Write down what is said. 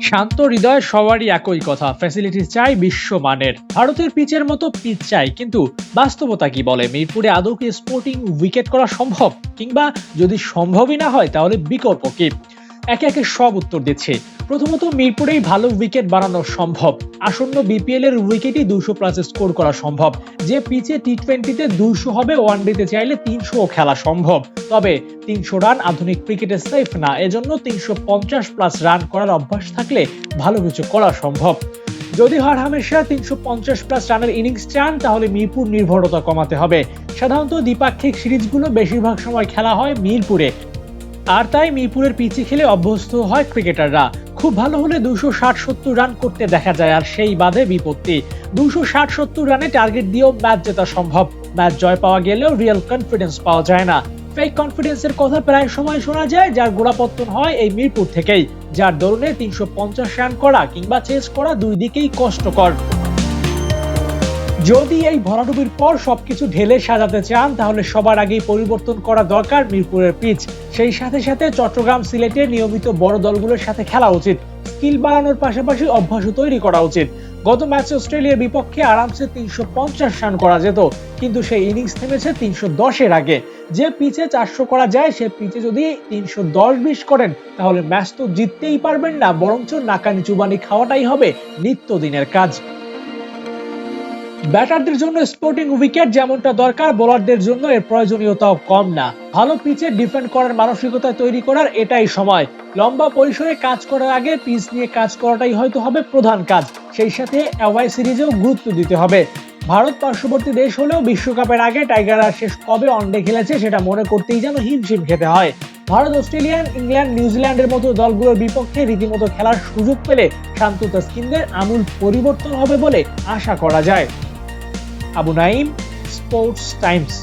শান্ত হৃদয় সবারই একই কথা, ফ্যাসিলিটি চাই বিশ্বমানের। ভারতের পিচের মতো পিচ চাই, কিন্তু বাস্তবতা কি বলে? মিরপুরে আদৌ কি স্পোর্টিং উইকেট করা সম্ভব? কিংবা যদি সম্ভবই না হয় তাহলে বিকল্প কি? একে একে সব উত্তর দিচ্ছে। প্রথমত, মিরপুরেই ভালো উইকেট বানানো সম্ভব। আসন্ন বিপিএল এর উইকেটই 200+ স্কোর করা সম্ভব। যে পিচে টি-20তে 200 হবে, ওয়ানডেতে চাইলে 300 খেলা সম্ভব। তবে 300 রান আধুনিক ক্রিকেটে সেফ না, এজন্য 350+ রান করার অভ্যাস থাকলে ভালো কিছু করা সম্ভব। যদি হরহামেশা 350+ রানের ইনিংস চান, তাহলে মিরপুর নির্ভরতা কমাতে হবে। সাধারণত দ্বিপাক্ষিক সিরিজগুলো বেশিরভাগ সময় খেলা হয় মিরপুরে, আর তাই মিরপুরের পিচে খেলে অভ্যস্ত হয় ক্রিকেটাররা। খুব ভালো হলে 260-70 রান করতে দেখা যায়, আর সেই বাদে বিপত্তি। 260-70 রানে টার্গেট দিয়েও ম্যাচ জেতা সম্ভব। ম্যাচ জয় পাওয়া গেলেও রিয়েল কনফিডেন্স পাওয়া যায় না। ফেক কনফিডেন্সের কথা প্রায় সময় শোনা যায়, যার গোড়াপত্তন হয় এই মিরপুর থেকেই, যার দরুনে 350 রান করা কিংবা চেস করা দুই দিকেই কষ্টকর। যদি এই ভরাডুবির পর সবকিছু ঢেলে সাজাতে চান, তাহলে সবার আগেই পরিবর্তন করা দরকার মিরপুরের পিচ। সেই সাথে সাথে চট্টগ্রাম, সিলেটে নিয়মিত বড় দলগুলোর সাথে খেলা উচিত। স্কিল বাড়ানোর পাশাপাশি অভ্যাসও তৈরি করা উচিত। গত ম্যাচে অস্ট্রেলিয়ার বিপক্ষে আরামসে 350 রান করা যেত, কিন্তু সেই ইনিংস থেমেছে 310-এর আগে। যে পিচে 400 করা যায়, সে পিচে যদি 310-20 করেন, তাহলে ম্যাচ তো জিততেই পারবেন না, বরঞ্চ নাকানি চুবানি খাওয়াটাই হবে নিত্যদিনের কাজ। ব্যাটারদের জন্য স্পোর্টিং উইকেট যেমনটা দরকার, বোলারদের জন্য এর প্রয়োজনীয়তাও কম না। ভালো পিচে ডিফেন্ড করার মানসিকতা তৈরি করার এটাই সময়। লম্বা পরিসরে কাজ করার আগে পিচ নিয়ে কাজ করাটাই হয়তো হবে প্রধান কাজ। সেই সাথে অ্যাওয়ে সিরিজেও গুরুত্ব দিতে হবে। ভারত পার্শ্ববর্তী দেশ হলেও বিশ্বকাপের আগে টাইগাররা শেষ কবে ওয়ানডে খেলেছে সেটা মনে করতেই যেন হিমশিম খেতে হয়। ভারত, অস্ট্রেলিয়া, ইংল্যান্ড, নিউজিল্যান্ডের মতো দলগুলোর বিপক্ষে রীতিমতো খেলার সুযোগ পেলে শান্ত তাসকিনদের আমূল পরিবর্তন হবে বলে আশা করা যায়। Abu Naim, sports Times.